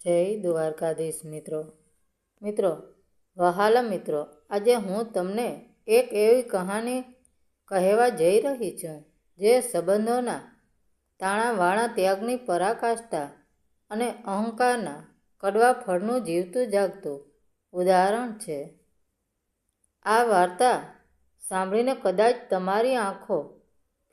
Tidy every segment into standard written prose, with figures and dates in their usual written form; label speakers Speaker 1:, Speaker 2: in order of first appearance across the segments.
Speaker 1: જય દ્વારકાધીશ મિત્રો વહાલા મિત્રો, આજે હું તમને એક એવી કહાની કહેવા જઈ રહી છું જે સંબંધોના તાણાવાણા ત્યાગની પરાકાષ્ઠા અને અહંકારના કડવા ફળનું જીવતું જાગતું ઉદાહરણ છે. આ વાર્તા સાંભળીને કદાચ તમારી આંખો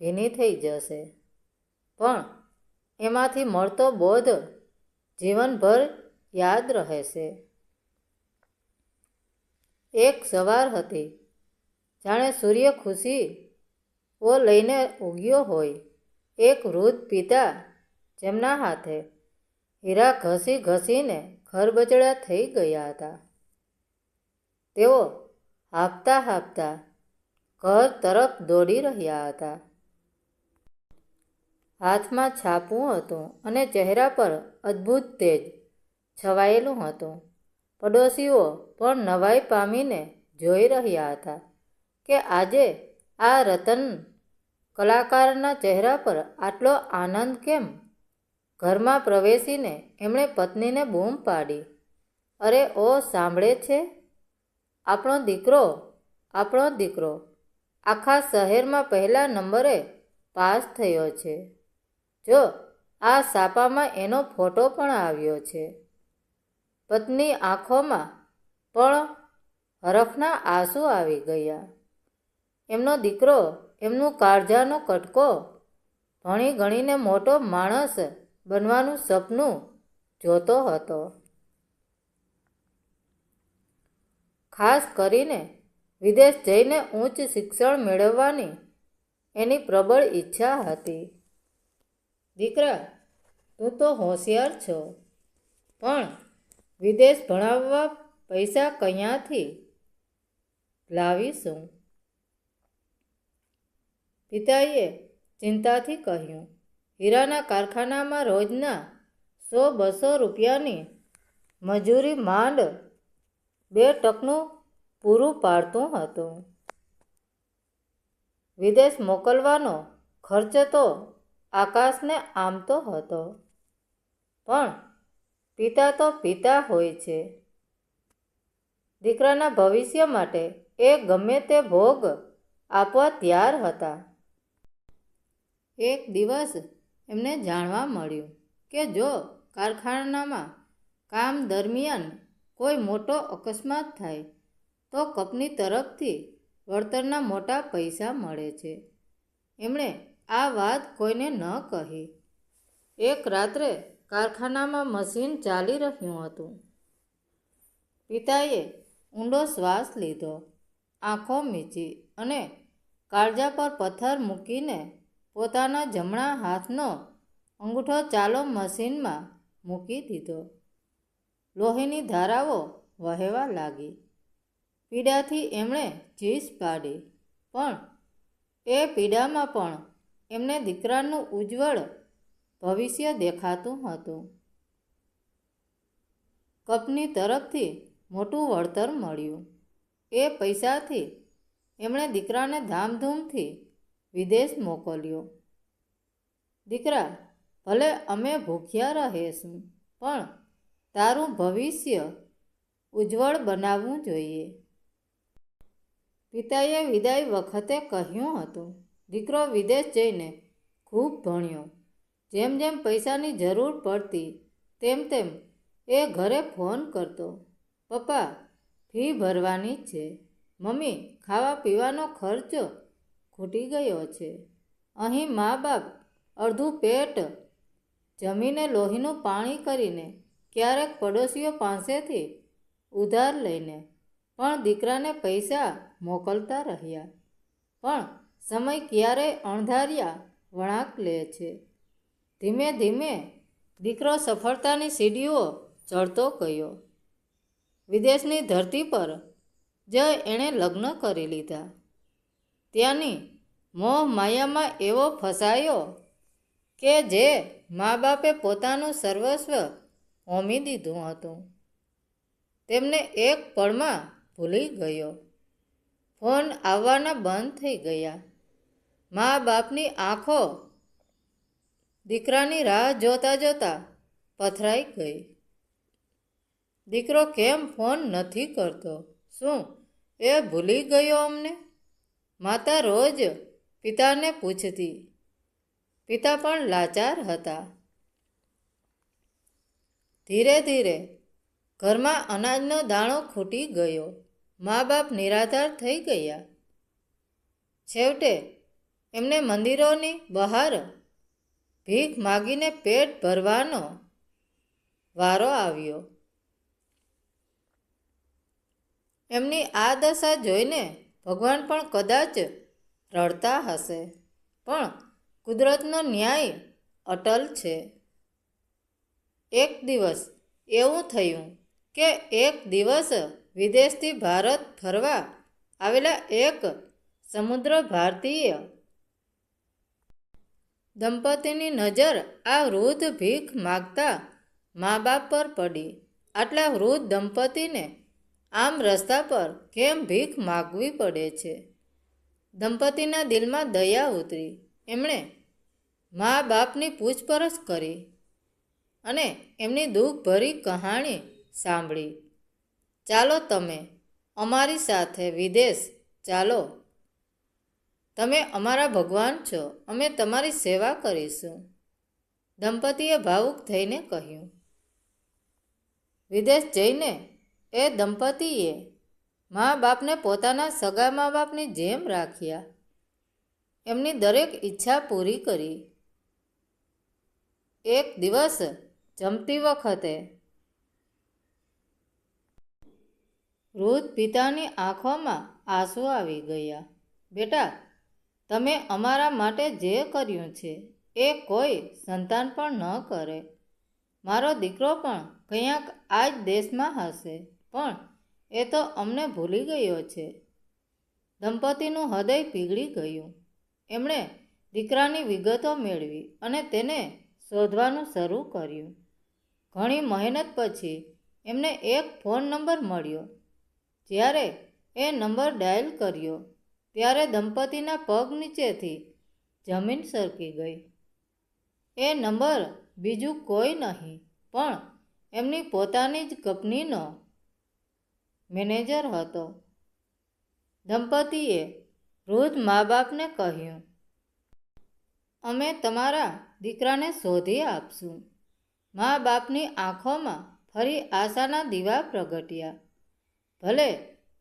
Speaker 1: ભીની થઈ જશે, પણ એમાંથી મળતો બોધ જીવનભર યાદ રહેશે. એક સવાર હતી, જાણે સૂર્ય ખુશીઓ લઈને ઉગ્યો હોય. એક વૃદ્ધ પિતા, જેમના હાથે હીરા ઘસી ઘસીને ખરબચડા થઈ ગયા હતા, તેઓ હાંફતા હાંફતા ઘર તરફ દોડી રહ્યા હતા. હાથમાં છાપું હતું અને ચહેરા પર અદ્ભુત તેજ છવાયેલું હતું. પડોશીઓ પણ નવાઈ પામીને જોઈ રહ્યા હતા કે આજે આ રતન કલાકારના ચહેરા પર આટલો આનંદ કેમ? ઘરમાં પ્રવેશીને એમણે પત્નીને બૂમ પાડી, "અરે ઓ, સાંભળે છે? આપણો દીકરો આખા શહેરમાં પહેલા નંબરે પાસ થયો છે. જો, આ છાપામાં એનો ફોટો પણ આવ્યો છે." પત્ની આંખોમાં પણ હરખના આંસુ આવી ગયા. એમનો દીકરો એમનું કાળજાનો કટકો ભણી ગણીને મોટો માણસ બનવાનું સપનું જોતો હતો. ખાસ કરીને વિદેશ જઈને ઉચ્ચ શિક્ષણ મેળવવાની એની પ્રબળ ઈચ્છા હતી. "દીકરા, તું તો હોશિયાર છો, પણ વિદેશ ભણાવવા પૈસા ક્યાંથી લાવીશું?" પિતાએ ચિંતાથી કહ્યું. "હીરાના કારખાનામાં રોજના 100-200 રૂપિયાની મજૂરી માંડ 2 ટકનું પૂરું પાડતું હતું. વિદેશ મોકલવાનો ખર્ચ તો આકાશને આંબતો હતો." પણ પિતા તો પિતા હોય છે. દીકરાના ભવિષ્ય માટે એ ગમે તે ભોગ આપવા તૈયાર હતા. એક દિવસ એમને જાણવા મળ્યું કે જો કારખાનામાં કામ દરમિયાન કોઈ મોટો અકસ્માત થાય તો કંપની તરફથી વળતરના મોટા પૈસા મળે છે. એમણે આ વાત કોઈને ન કહી. એક રાત્રે કારખાનામાં મશીન ચાલી રહ્યું હતું. પિતાએ ઊંડો શ્વાસ લીધો, આંખો મીચી અને કાળજા પર પથ્થર મૂકીને પોતાના જમણા હાથનો અંગૂઠો ચાલો મશીનમાં મૂકી દીધો. લોહીની ધારાઓ વહેવા લાગી. પીડાથી એમણે ચીસ પાડી, પણ એ પીડામાં પણ એમને દીકરાનું ઉજ્જવળ ભવિષ્ય દેખાતું હતું. કંપની તરફથી મોટું વળતર મળ્યું. એ પૈસાથી એમણે દીકરાને ધામધૂમથી વિદેશ મોકલ્યો. "દીકરા, ભલે અમે ભૂખ્યા રહીશું, પણ તારું ભવિષ્ય ઉજ્જવળ બનાવવું જોઈએ." પિતાએ વિદાય વખતે કહ્યું હતું. દીકરો વિદેશ જઈને ખૂબ ભણ્યો. જેમ જેમ પૈસાની જરૂર પડતી તેમ તેમ એ ઘરે ફોન કરતો, "પપ્પા, ફી ભરવાની છે. મમ્મી, ખાવા પીવાનો ખર્ચ ખૂટી ગયો છે." અહીં મા બાપ અડધું પેટ જમીને લોહીનું પાણી કરીને ક્યારેક પડોશીઓ પાસેથી ઉધાર લઈને પણ દીકરાને પૈસા મોકલતા રહ્યા. પણ સમય ક્યારેય અણધાર્યા વળાંક લે છે. ધીમે ધીમે દીકરો સફળતાની સીડીઓ ચડતો ગયો. વિદેશની ધરતી પર જ એણે લગ્ન કરી લીધા. ત્યાંની મોહ માયામાં એવો ફસાયો કે જે મા બાપે પોતાનું સર્વસ્વ હોમી દીધું હતું, તેમને એક પળમાં ભૂલી ગયો. ફોન આવવાના બંધ થઈ ગયા. મા બાપની આંખો દીકરાની રાહ જોતા જોતા પથરાઈ ગઈ. દીકરો કેમ ફોન નથી કરતો? શું એ ભૂલી ગયો અમને? માતા રોજ પિતાને પૂછતી. પિતા પણ લાચાર હતા. ધીરે ધીરે ઘરમાં અનાજનો દાણો ખૂટી ગયો. મા બાપ નિરાધાર થઈ ગયા. છેવટે એમને મંદિરોની બહાર ભીખ માગીને પેટ ભરવાનો વારો આવ્યો. એમની આ દશા જોઈને ભગવાન પણ કદાચ રડતા હશે, પણ કુદરતનો ન્યાય અટલ છે. એક દિવસ એવું થયું કે એક દિવસ વિદેશથી ભારત ફરવા આવેલા એક સમુદ્ર ભારતીય દંપતીની નજર આ વૃદ્ધ ભીખ માગતા મા બાપ પર પડી. આટલા વૃદ્ધ દંપતીને આમ રસ્તા પર કેમ ભીખ માગવી પડે છે? દંપતીના દિલમાં દયા ઉતરી. એમણે મા બાપની પૂછપરછ કરી અને એમની દુઃખભરી કહાણી સાંભળી. ચાલો તમે અમારી સાથે વિદેશ ચાલો. તમે અમારા ભગવાન છો, અમે તમારી સેવા કરીશું. દંપતીએ ભાવુક થઈને કહ્યું. વિદેશ જઈને એ દંપતીએ મા બાપને પોતાના સગા મા બાપની જેમ રાખ્યા. એમની દરેક ઈચ્છા પૂરી કરી. એક દિવસ જમતી વખતે વૃદ્ધ પિતાની આંખોમાં આંસુ આવી ગયા. બેટા, તમે અમારા માટે જે કર્યું છે એ કોઈ સંતાન પણ ન કરે. મારો દીકરો પણ ક્યાંક આ જ દેશમાં હશે, પણ એ તો અમને ભૂલી ગયો છે. દંપતીનું હૃદય પીગળી ગયું. એમણે દીકરાની વિગતો મેળવી અને તેને શોધવાનું શરૂ કર્યું. ઘણી મહેનત પછી એમને એક ફોન નંબર મળ્યો. જ્યારે એ નંબર ડાયલ કર્યો ત્યારે દંપતીના પગ નીચેથી જમીન સરકી ગઈ. એ નંબર બીજું કોઈ નહીં પણ એમની પોતાની જ કંપનીનો મેનેજર હતો. દંપતીએ વૃદ્ધ મા બાપને કહ્યું, અમે તમારા દીકરાને શોધી આપશું. મા બાપની આંખોમાં ફરી આશાના દીવા પ્રગટ્યા. ભલે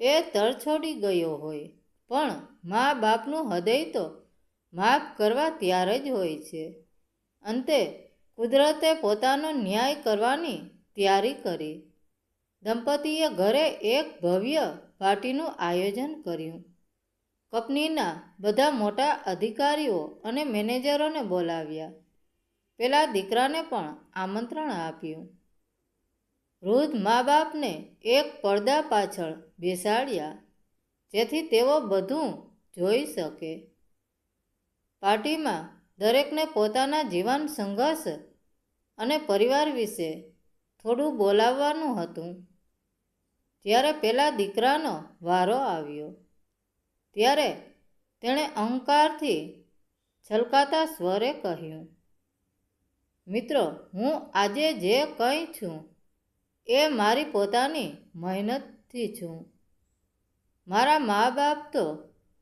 Speaker 1: એ તરછોડી ગયો હોય, પણ મા બાપનું હૃદય તો માફ કરવા ત્યારે જ હોય છે. અંતે કુદરતે પોતાનો ન્યાય કરવાની તૈયારી કરી. દંપતીએ ઘરે એક ભવ્ય પાર્ટીનું આયોજન કર્યું. કંપનીના બધા મોટા અધિકારીઓ અને મેનેજરોને બોલાવ્યા. પેલા દીકરાને પણ આમંત્રણ આપ્યું. વૃદ્ધ મા બાપને એક પડદા પાછળ બેસાડ્યા, જેથી તેઓ બધું જોઈ શકે. પાર્ટીમાં દરેકને પોતાના જીવન સંઘર્ષ અને પરિવાર વિશે થોડું બોલાવવાનું હતું. જ્યારે પેલા દીકરાનો વારો આવ્યો ત્યારે તેણે અહંકારથી છલકાતા સ્વરે કહ્યું, મિત્રો, હું આજે જે કંઈ છું એ મારી પોતાની મહેનતથી છું. મારા મા બાપ તો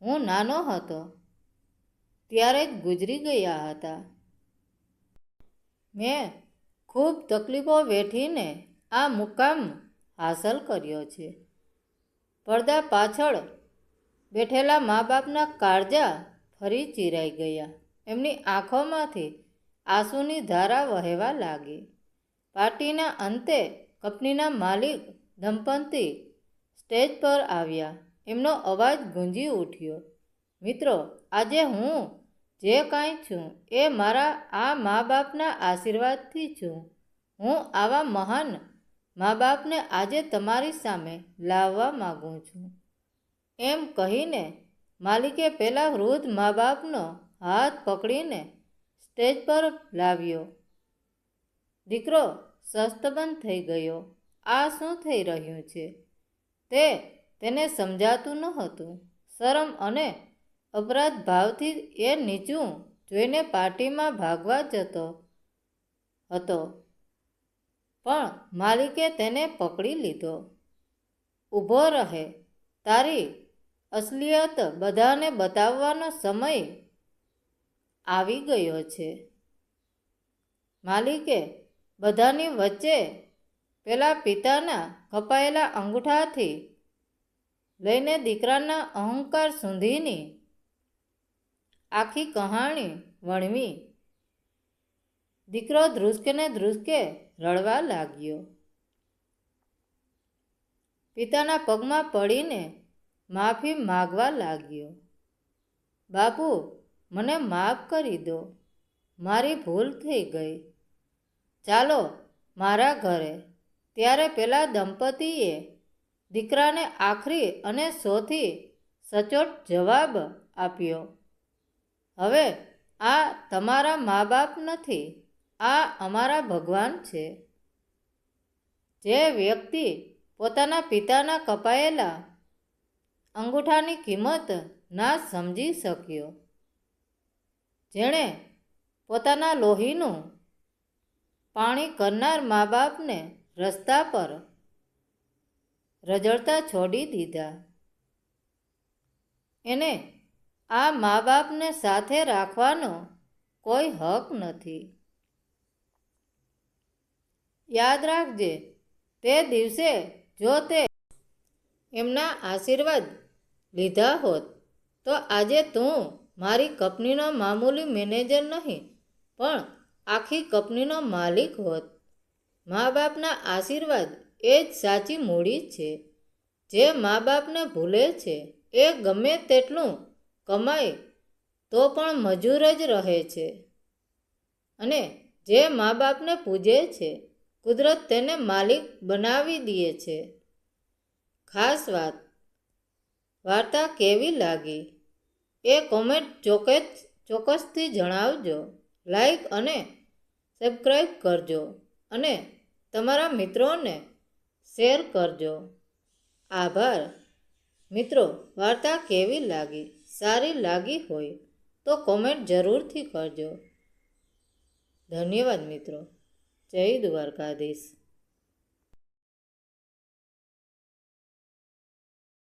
Speaker 1: હું નાનો હતો ત્યારે જ ગુજરી ગયા હતા. મેં ખૂબ તકલીફો વેઠીને આ મુકામ હાંસલ કર્યો છે. પડદા પાછળ બેઠેલા મા બાપના કાળજા ફરી ચીરાઈ ગયા. એમની આંખોમાંથી આંસુની ધારા વહેવા લાગી. પાર્ટીના અંતે કંપનીના માલિક દંપતી સ્ટેજ પર આવ્યા. એમનો અવાજ ગુંજી ઉઠ્યો, મિત્રો, આજે હું જે કાંઈ છું એ મારા આ મા બાપના આશીર્વાદથી છું. હું આવા મહાન મા બાપને આજે તમારી સામે લાવવા માગું છું. એમ કહીને માલિકે પેલા વૃદ્ધ મા બાપનો હાથ પકડીને સ્ટેજ પર લાવ્યો. દીકરો શસ્તબંધ થઈ ગયો. આ શું થઈ રહ્યું છે તે તેને સમજાતું નહોતું. શરમ અને અપરાધ ભાવથી એ નીચું જોઈને પાર્ટીમાં ભાગવા જતો હતો. પણ માલિકે તેને પકડી લીધો. ઊભો રહે, તારી અસલિયત બધાને બતાવવાનો સમય આવી ગયો છે. માલિકે બધાની વચ્ચે પેલા પિતાના કપાયેલા અંગૂઠાથી લઈને દીકરાના અહંકાર સુધીની આખી કહાણી વણવી. દીકરો ધ્રુસકે ને ધ્રુસકે રડવા લાગ્યો. પિતાના પગમાં પડીને માફી માગવા લાગ્યો. બાપુ, મને માફ કરી દો, મારી ભૂલ થઈ ગઈ. ચાલો મારા ઘરે. ત્યારે પેલા દંપતીએ દીકરાને આખરી અને સૌથી સચોટ જવાબ આપ્યો, હવે આ તમારા મા બાપ નથી, આ અમારા ભગવાન છે. જે વ્યક્તિ પોતાના પિતાના કપાયેલા અંગૂઠાની કિંમત ના સમજી શક્યો, જેણે પોતાના લોહીનું પાણી કરનાર મા બાપને રસ્તા પર રઝળતા છોડી દીધા, એને આ મા બાપને સાથે રાખવાનો કોઈ હક નથી. યાદ રાખજે, તે દિવસે જો તે એમના આશીર્વાદ લીધા હોત તો આજે તું મારી કંપનીનો મામૂલી મેનેજર નહીં પણ આખી કંપનીનો માલિક હોત. મા બાપના આશીર્વાદ એ જ સાચી મૂડી છે. જે મા બાપને ભૂલે છે એ ગમે તેટલું કમાય તો પણ મજૂર જ રહે છે, અને જે મા બાપને પૂજે છે કુદરત તેને માલિક બનાવી દે છે. ખાસ વાત, વાર્તા કેવી લાગી એ કોમેન્ટ ચોક્કસથી જણાવજો. લાઈક અને સબસ્ક્રાઈબ કરજો અને તમારા મિત્રોને શેર કરજો. આભાર મિત્રો. વાર્તા કેવી લાગી? સારી લાગી હોય તો કોમેન્ટ જરૂરથી કરજો. ધન્યવાદ મિત્રો. જય દ્વારકાધીશ.